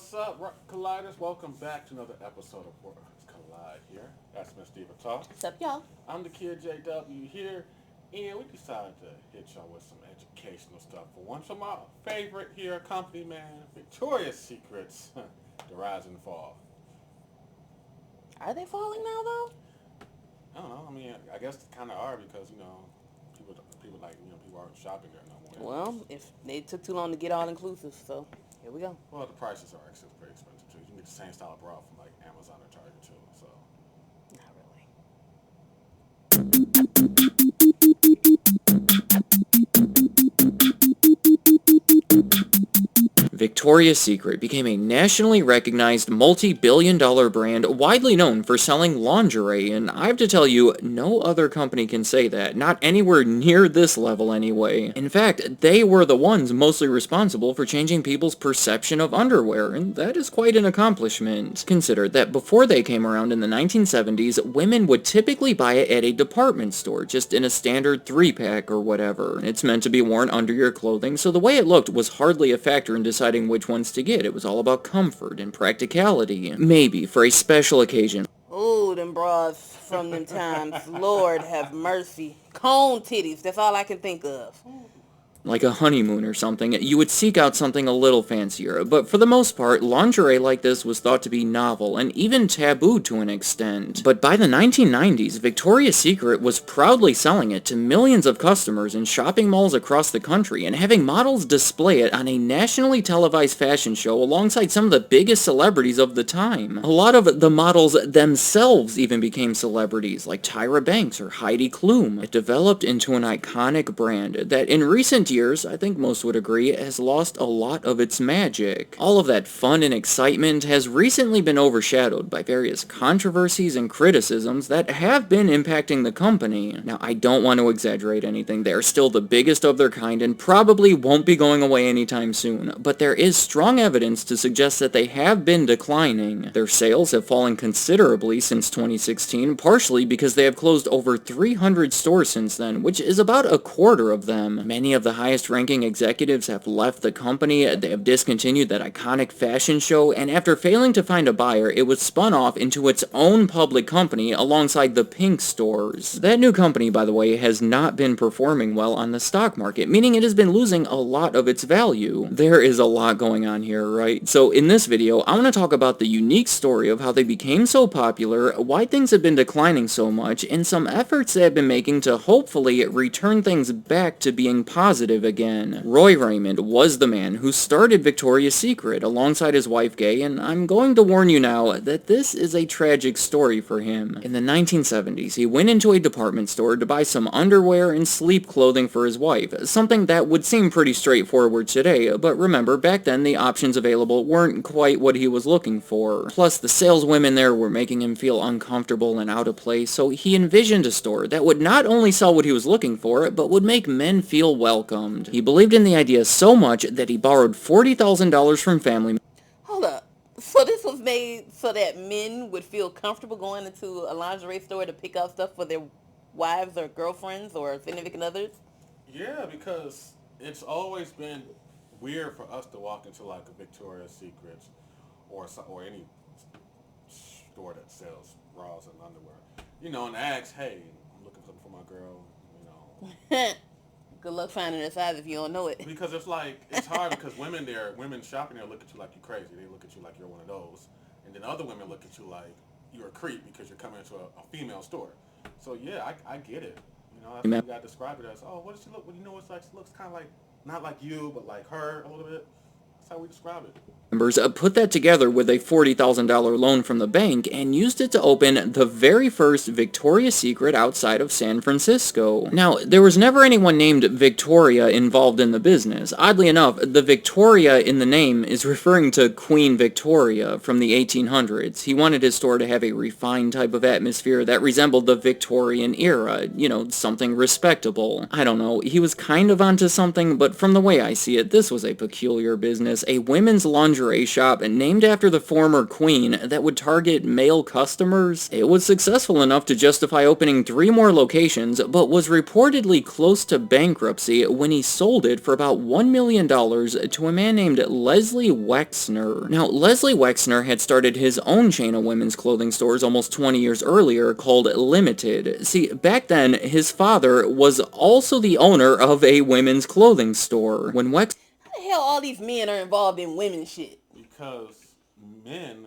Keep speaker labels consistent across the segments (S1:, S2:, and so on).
S1: What's up, Colliders? Welcome back to another episode of Worlds Collide here. That's Miss Diva Talk.
S2: What's up, y'all?
S1: I'm the Kid JW here, and we decided to hit y'all with some educational stuff for once from our favorite here company, man, Victoria's Secrets, the rise and fall.
S2: Are they falling now, though?
S1: I don't know. I mean, I guess kind of are because people like people aren't shopping there no more.
S2: Well, if they took too long to get all inclusive, so here we go.
S1: Well, the prices are actually pretty expensive too. You can get the same style of bra from like Amazon or Target too. So.
S2: Not really.
S3: Victoria's Secret became a nationally recognized multi-billion-dollar brand widely known for selling lingerie, and I have to tell you, no other company can say that, not anywhere near this level anyway. In fact, they were the ones mostly responsible for changing people's perception of underwear, and that is quite an accomplishment. Consider that before they came around in the 1970s, women would typically buy it at a department store, just in a standard 3-pack or whatever. It's meant to be worn under your clothing, so the way it looked was hardly a factor in deciding which ones to get. It was all about comfort and practicality. Maybe for a special occasion.
S2: Ooh, them bras from them times. Lord have mercy. Cone titties, that's all I can think of.
S3: Like a honeymoon or something, you would seek out something a little fancier, but for the most part, lingerie like this was thought to be novel and even taboo to an extent. But by the 1990s, Victoria's Secret was proudly selling it to millions of customers in shopping malls across the country and having models display it on a nationally televised fashion show alongside some of the biggest celebrities of the time. A lot of the models themselves even became celebrities, like Tyra Banks or Heidi Klum. It developed into an iconic brand that in recent years, I think most would agree, has lost a lot of its magic. All of that fun and excitement has recently been overshadowed by various controversies and criticisms that have been impacting the company. Now, I don't want to exaggerate anything. They're still the biggest of their kind and probably won't be going away anytime soon, but there is strong evidence to suggest that they have been declining. Their sales have fallen considerably since 2016, partially because they have closed over 300 stores since then, which is about a quarter of them. Many of the highest-ranking executives have left the company, they have discontinued that iconic fashion show, and after failing to find a buyer, it was spun off into its own public company alongside the Pink stores. That new company, by the way, has not been performing well on the stock market, meaning it has been losing a lot of its value. There is a lot going on here, right? So in this video, I want to talk about the unique story of how they became so popular, why things have been declining so much, and some efforts they have been making to hopefully return things back to being positive again. Roy Raymond was the man who started Victoria's Secret alongside his wife Gay, and I'm going to warn you now that this is a tragic story for him. In the 1970s, he went into a department store to buy some underwear and sleep clothing for his wife, something that would seem pretty straightforward today, but remember, back then the options available weren't quite what he was looking for. Plus, the saleswomen there were making him feel uncomfortable and out of place, so he envisioned a store that would not only sell what he was looking for, but would make men feel welcome. He believed in the idea so much that he borrowed $40,000 from family.
S2: Hold up. So this was made so that men would feel comfortable going into a lingerie store to pick out stuff for their wives or girlfriends or significant others?
S1: Yeah, because it's always been weird for us to walk into like a Victoria's Secret or any store that sells bras and underwear, and ask, hey, I'm looking for something for my girl.
S2: Good luck finding a size if you don't know it.
S1: Because it's hard because women shopping there look at you like you're crazy. They look at you like you're one of those, and then other women look at you like you're a creep because you're coming into a female store. So yeah, I get it. That's why you gotta describe it as, oh, what does she look? Well, it's like she looks kind of like not like you, but like her a little bit. That's how we describe it.
S3: Members put that together with a $40,000 loan from the bank and used it to open the very first Victoria's Secret outside of San Francisco. Now, there was never anyone named Victoria involved in the business. Oddly enough, the Victoria in the name is referring to Queen Victoria from the 1800s. He wanted his store to have a refined type of atmosphere that resembled the Victorian era, something respectable. I don't know, he was kind of onto something, but from the way I see it, this was a peculiar business, a women's lingerie lingerie shop named after the former queen that would target male customers. It was successful enough to justify opening 3 more locations, but was reportedly close to bankruptcy when he sold it for about $1 million to a man named Leslie Wexner. Now, Leslie Wexner had started his own chain of women's clothing stores almost 20 years earlier called Limited. See, back then, his father was also the owner of a women's clothing store. When Wex...
S2: How the hell all these men are involved in women's shit?
S1: Because men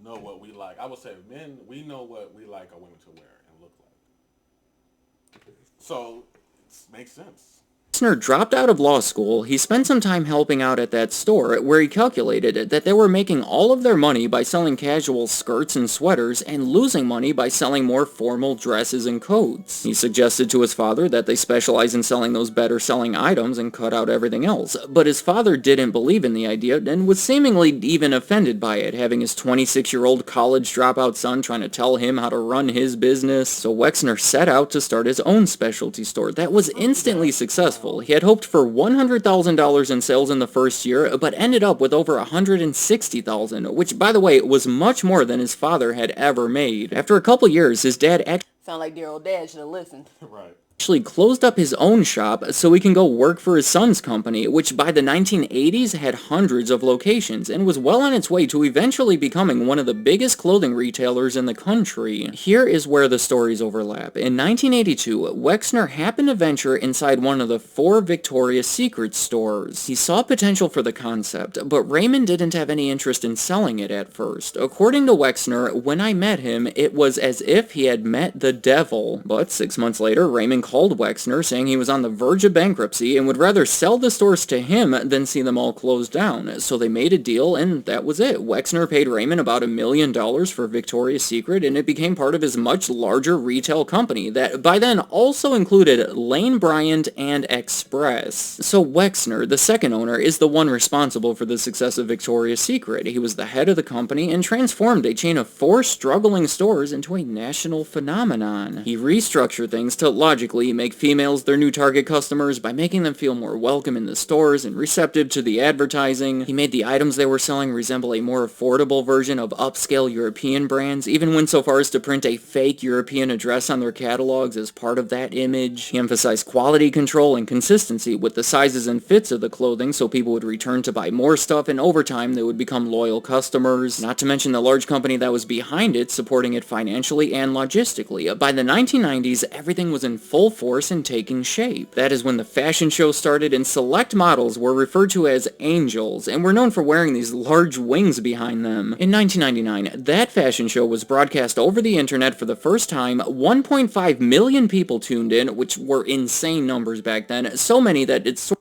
S1: know what we like. I would say men, we know what we like our women to wear and look like. So, it makes sense.
S3: Wexner dropped out of law school. He spent some time helping out at that store, where he calculated that they were making all of their money by selling casual skirts and sweaters, and losing money by selling more formal dresses and coats. He suggested to his father that they specialize in selling those better-selling items and cut out everything else, but his father didn't believe in the idea and was seemingly even offended by it, having his 26-year-old college dropout son trying to tell him how to run his business. So Wexner set out to start his own specialty store that was instantly successful. He had hoped for $100,000 in sales in the first year, but ended up with over $160,000, which, by the way, was much more than his father had ever made. After a couple years, his dad actually...
S2: Sound like dear old dad should have listened.
S1: Right.
S3: Actually closed up his own shop so he can go work for his son's company, which by the 1980s had hundreds of locations and was well on its way to eventually becoming one of the biggest clothing retailers in the country. Here is where the stories overlap. In 1982, Wexner happened to venture inside one of the 4 Victoria's Secret stores. He saw potential for the concept, but Raymond didn't have any interest in selling it at first. According to Wexner, when I met him, it was as if he had met the devil. But 6 months later, Raymond called Wexner saying he was on the verge of bankruptcy and would rather sell the stores to him than see them all closed down. So they made a deal, and that was it. Wexner paid Raymond about $1 million for Victoria's Secret, and it became part of his much larger retail company that by then also included Lane Bryant and Express. So Wexner, the second owner, is the one responsible for the success of Victoria's Secret. He was the head of the company and transformed a chain of 4 struggling stores into a national phenomenon. He restructured things to logically make females their new target customers by making them feel more welcome in the stores and receptive to the advertising. He made the items they were selling resemble a more affordable version of upscale European brands, even went so far as to print a fake European address on their catalogs as part of that image. He emphasized quality control and consistency with the sizes and fits of the clothing so people would return to buy more stuff, and over time they would become loyal customers. Not to mention the large company that was behind it supporting it financially and logistically. By the 1990s, everything was in full force and taking shape. That is when the fashion show started, and select models were referred to as angels and were known for wearing these large wings behind them. In 1999, that fashion show was broadcast over the internet for the first time. 1.5 million people tuned in, which were insane numbers back then, so many that it's...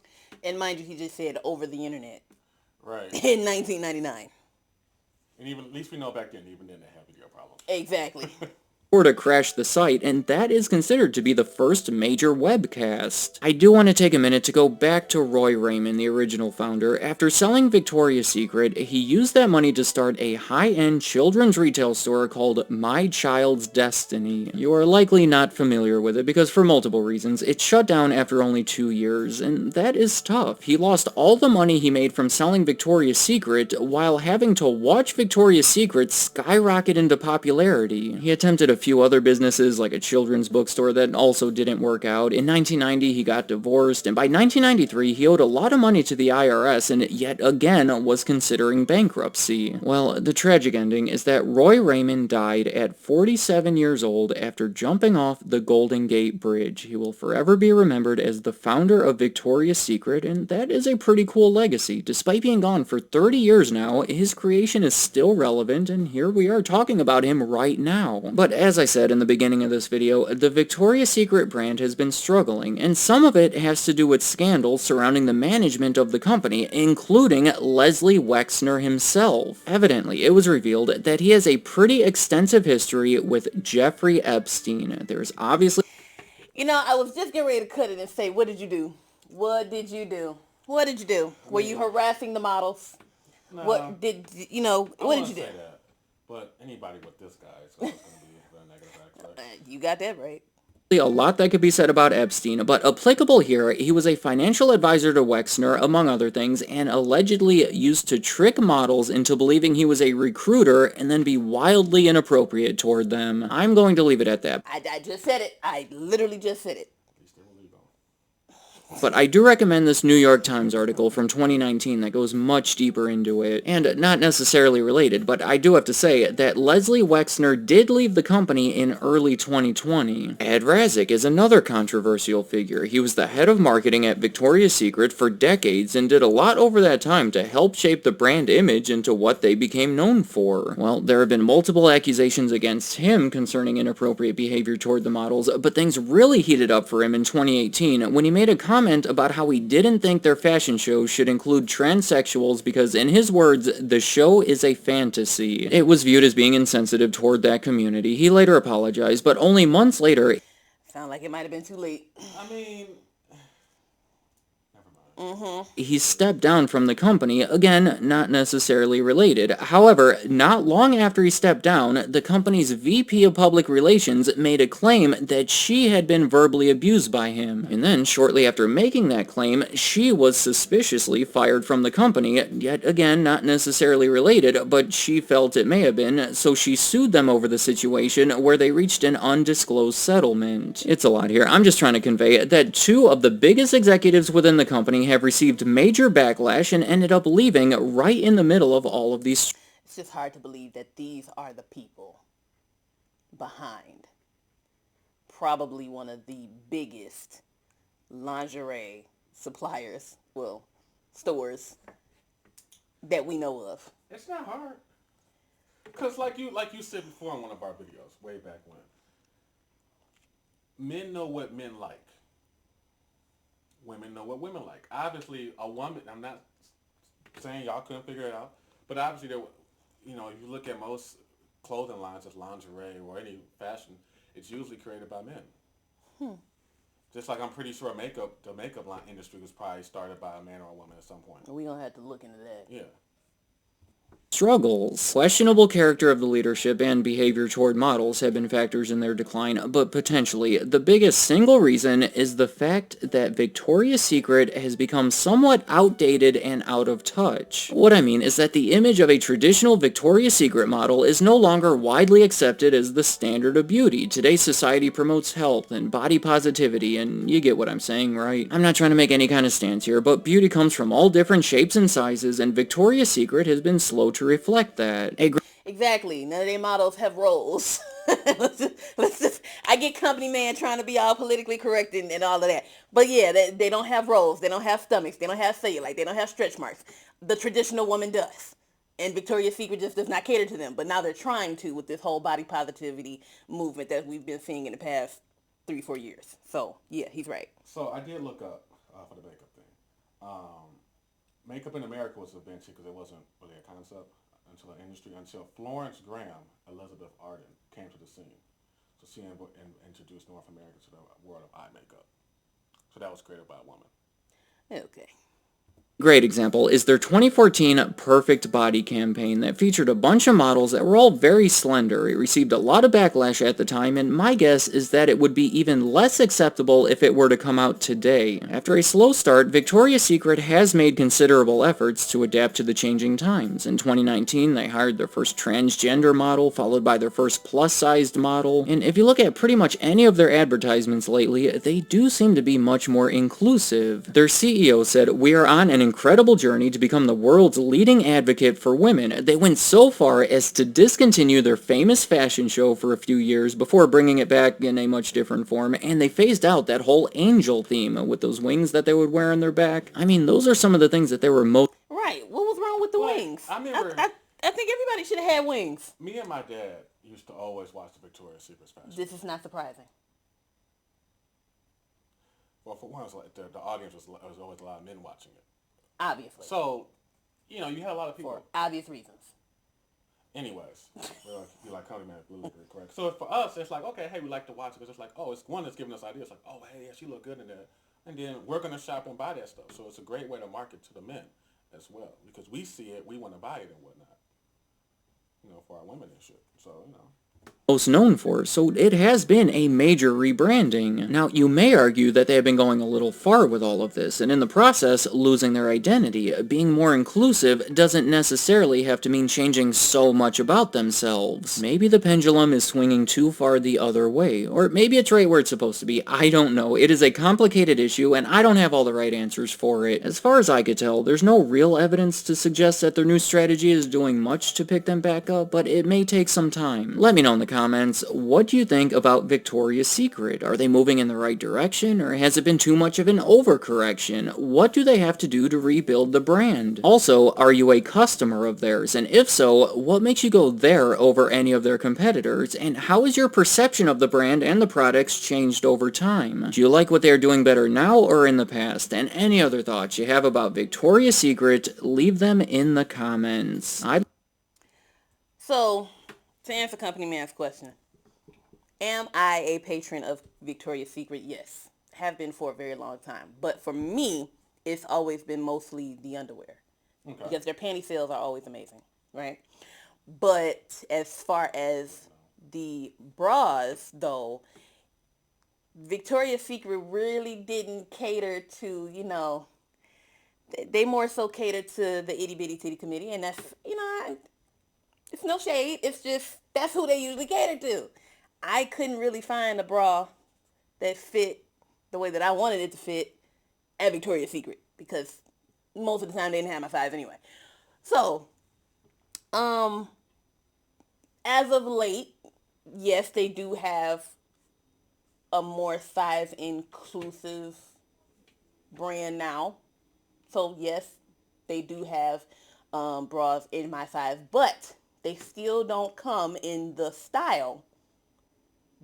S2: And mind you, he just said over the internet.
S1: Right.
S2: In 1999.
S1: And even, at least we know back then, even then they had video problems.
S2: Exactly.
S3: To crash the site, and that is considered to be the first major webcast. I do want to take a minute to go back to Roy Raymond, the original founder. After selling Victoria's Secret, he used that money to start a high-end children's retail store called My Child's Destiny. You are likely not familiar with it because for multiple reasons. It shut down after only 2 years, and that is tough. He lost all the money he made from selling Victoria's Secret while having to watch Victoria's Secret skyrocket into popularity. He attempted a few other businesses like a children's bookstore that also didn't work out. In 1990 he got divorced, and by 1993 he owed a lot of money to the IRS and yet again was considering bankruptcy. Well, the tragic ending is that Roy Raymond died at 47 years old after jumping off the Golden Gate Bridge. He will forever be remembered as the founder of Victoria's Secret, and that is a pretty cool legacy. Despite being gone for 30 years now, his creation is still relevant, and here we are talking about him right now. But as I said in the beginning of this video, the Victoria's Secret brand has been struggling, and some of it has to do with scandals surrounding the management of the company, including Leslie Wexner himself. Evidently, it was revealed that he has a pretty extensive history with Jeffrey Epstein. There's obviously...
S2: You know, I was just getting ready to cut it and say, what did you do? What did you do? What did you do? Were you harassing the models?
S1: No,
S2: What did, you know, what did you do?
S1: say that, but anybody with this guy is always going to be a negative aspect.
S2: You got that right.
S3: A lot that could be said about Epstein, but applicable here, he was a financial advisor to Wexner, among other things, and allegedly used to trick models into believing he was a recruiter and then be wildly inappropriate toward them. I'm going to leave it at that.
S2: I just said it. I literally just said it.
S3: But I do recommend this New York Times article from 2019 that goes much deeper into it, and not necessarily related, but I do have to say that Leslie Wexner did leave the company in early 2020. Ed Razek is another controversial figure. He was the head of marketing at Victoria's Secret for decades and did a lot over that time to help shape the brand image into what they became known for. Well, there have been multiple accusations against him concerning inappropriate behavior toward the models, but things really heated up for him in 2018 when he made a comment about how he didn't think their fashion show should include transsexuals because, in his words, the show is a fantasy. It was viewed as being insensitive toward that community. He later apologized, but only months later...
S2: Sound like it might have been too late.
S1: I mean...
S3: He stepped down from the company, again, not necessarily related. However, not long after he stepped down, the company's VP of Public Relations made a claim that she had been verbally abused by him. And then, shortly after making that claim, she was suspiciously fired from the company, yet again, not necessarily related, but she felt it may have been, so she sued them over the situation, where they reached an undisclosed settlement. It's a lot here. I'm just trying to convey that two of the biggest executives within the company have received major backlash and ended up leaving right in the middle of all of these.
S2: It's just hard to believe that these are the people behind probably one of the biggest lingerie suppliers, well, stores that we know of.
S1: It's not hard. Because like you said before in one of our videos, way back when, men know what men like. Women know what women like. Obviously, a woman, I'm not saying y'all couldn't figure it out, but obviously, if you look at most clothing lines as lingerie or any fashion, it's usually created by men. Just like I'm pretty sure the makeup line industry was probably started by a man or a woman at some point.
S2: We're going to have to look into that.
S1: Yeah.
S3: Struggles. Questionable character of the leadership and behavior toward models have been factors in their decline, but potentially the biggest single reason is the fact that Victoria's Secret has become somewhat outdated and out of touch. What I mean is that the image of a traditional Victoria's Secret model is no longer widely accepted as the standard of beauty. Today's society promotes health and body positivity, and you get what I'm saying, right? I'm not trying to make any kind of stance here, but beauty comes from all different shapes and sizes, and Victoria's Secret has been slow to reflect that.
S2: Exactly. None of their models have roles. let's just, I get company man trying to be all politically correct and all of that. But yeah, they don't have roles. They don't have stomachs. They don't have cellulite. They don't have stretch marks. The traditional woman does. And Victoria's Secret just does not cater to them. But now they're trying to with this whole body positivity movement that we've been seeing in the past 3-4 years. So, yeah, he's right.
S1: So I did look up for the makeup thing. Makeup in America was invented because it wasn't really a concept until Florence Graham, Elizabeth Arden, came to the scene. So she introduced North America to the world of eye makeup. So that was created by a woman.
S2: Okay.
S3: Great example is their 2014 Perfect Body campaign that featured a bunch of models that were all very slender. It received a lot of backlash at the time, and my guess is that it would be even less acceptable if it were to come out today. After a slow start, Victoria's Secret has made considerable efforts to adapt to the changing times. In 2019, they hired their first transgender model, followed by their first plus-sized model, and if you look at pretty much any of their advertisements lately, they do seem to be much more inclusive. Their CEO said, "We are on an incredible journey to become the world's leading advocate for women." They went so far as to discontinue their famous fashion show for a few years before bringing it back in a much different form, and they phased out that whole angel theme with those wings that they would wear on their back. I mean, those are some of the things that they were most...
S2: Right. What was wrong with the wings?
S1: I remember...
S2: I think everybody should have had wings.
S1: Me and my dad used to always watch the Victoria's Secret fashion.
S2: This is not surprising.
S1: Well, for one, the audience was always a lot of men watching it.
S2: Obviously.
S1: So, you had a lot of people.
S2: For obvious reasons.
S1: Anyways, you like Cody Man, politically correct. So for us, it's like, okay, hey, we like to watch it because it's like, oh, it's one that's giving us ideas. Like, oh, hey, yeah, she look good in there. And then we're going to shop and buy that stuff. So it's a great way to market to the men as well. Because we see it, we want to buy it and whatnot. For our women and shit. So,
S3: most known for, so it has been a major rebranding. Now, you may argue that they have been going a little far with all of this, and in the process, losing their identity. Being more inclusive doesn't necessarily have to mean changing so much about themselves. Maybe the pendulum is swinging too far the other way, or maybe it's right where it's supposed to be. I don't know. It is a complicated issue, and I don't have all the right answers for it. As far as I could tell, there's no real evidence to suggest that their new strategy is doing much to pick them back up, but it may take some time. Let me know in the comments, what do you think about Victoria's Secret? Are they moving in the right direction, or has it been too much of an overcorrection? What do they have to do to rebuild the brand? Also, are you a customer of theirs? And if so, what makes you go there over any of their competitors? And how has your perception of the brand and the products changed over time? Do you like what they are doing better now or in the past? And any other thoughts you have about Victoria's Secret, leave them in the comments.
S2: So, to answer Company Man's question, am I a patron of Victoria's Secret? Yes. Have been for a very long time. But for me, it's always been mostly the underwear. Okay. Because their panty sales are always amazing, right? But as far as the bras, though, Victoria's Secret really didn't cater to, they more so catered to the itty bitty titty committee, and that's, it's no shade. It's just, that's who they usually cater to. I couldn't really find a bra that fit the way that I wanted it to fit at Victoria's Secret, because most of the time they didn't have my size anyway. So, as of late, yes, they do have a more size inclusive brand now. So yes, they do have bras in my size, but they still don't come in the style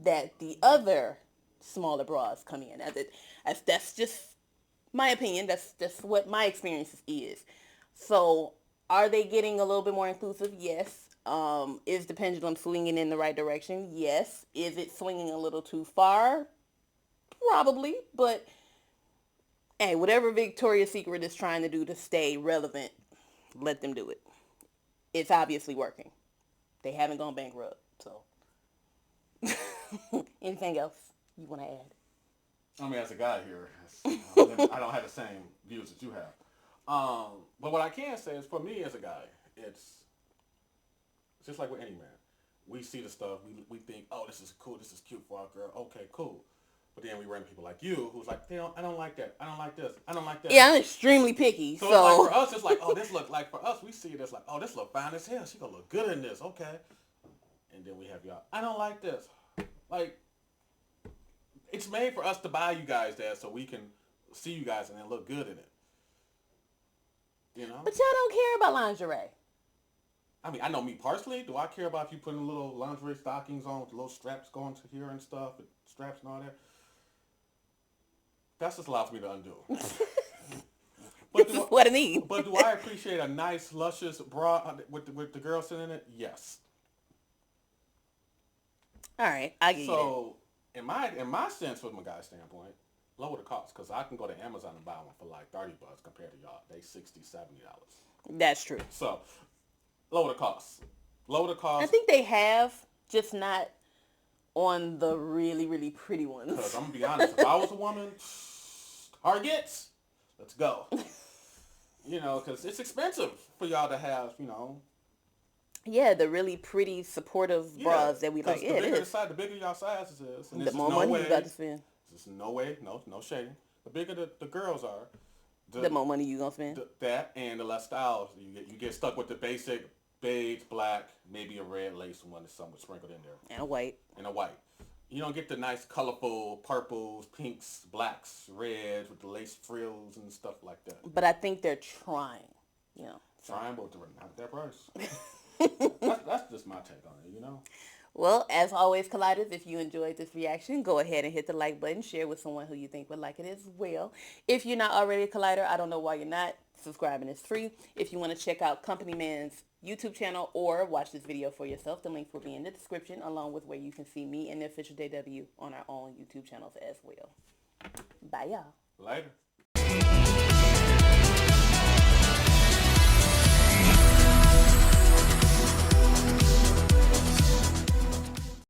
S2: that the other smaller bras come in. That's just my opinion. That's what my experience is. So are they getting a little bit more inclusive? Yes. Is the pendulum swinging in the right direction? Yes. Is it swinging a little too far? Probably. But hey, whatever Victoria's Secret is trying to do to stay relevant, let them do it. It's obviously working. They haven't gone bankrupt. So anything else you want to add?
S1: I mean, as a guy here, I don't have the same views that you have. But what I can say is, for me as a guy, it's just like with any man. We see the stuff, we think, oh, this is cool, this is cute for our girl. Okay, cool. But then we run into people like you, who's like, I don't like that. I don't like this. I don't like that.
S2: Yeah, I'm extremely picky.
S1: So it's like, for us, it's like, oh, this look like, for us, we see it as like, oh, this look fine as hell. She gonna look good in this. Okay. And then we have y'all, I don't like this. Like, it's made for us to buy you guys that so we can see you guys and then look good in it. You know?
S2: But y'all don't care about lingerie.
S1: I mean, I know me personally. Do I care about if you putting little lingerie stockings on with little straps going to here and stuff, and straps and all that? That's just a lot for me to undo.
S2: This is what I need.
S1: But do I appreciate a nice, luscious bra with the girl sitting in it? Yes.
S2: All right, I get you.
S1: So, in my sense, from a guy's standpoint, lower the cost, because I can go to Amazon and buy one for like $30 compared to y'all. They $60, $70.
S2: That's true.
S1: So, lower the cost. Lower the cost.
S2: I think they have, just not on the really, really pretty ones.
S1: Because I'm going to be honest, if I was a woman, Targets, let's go. Because it's expensive for y'all to have,
S2: Yeah, the really pretty, supportive bras that we like. Yeah, it is.
S1: The bigger y'all sizes is. And
S2: the more money you got to spend.
S1: There's no way, no shading. The bigger the girls are,
S2: the more money you going to spend.
S1: That and the less styles. You get stuck with the basic beige, black, maybe a red lace one that's somewhat sprinkled in there.
S2: And a white.
S1: You don't get the nice, colorful purples, pinks, blacks, reds with the lace frills and stuff like that.
S2: But I think they're trying,
S1: Trying, but they're not that price. That's just my take on it,
S2: Well, as always, Colliders, if you enjoyed this reaction, go ahead and hit the like button. Share with someone who you think would like it as well. If you're not already a Collider, I don't know why you're not. Subscribing is free. If you want to check out Company Man's YouTube channel or watch this video for yourself, the links will be in the description, along with where you can see me and the official JW on our own YouTube channels as well. Bye, y'all.
S1: Later.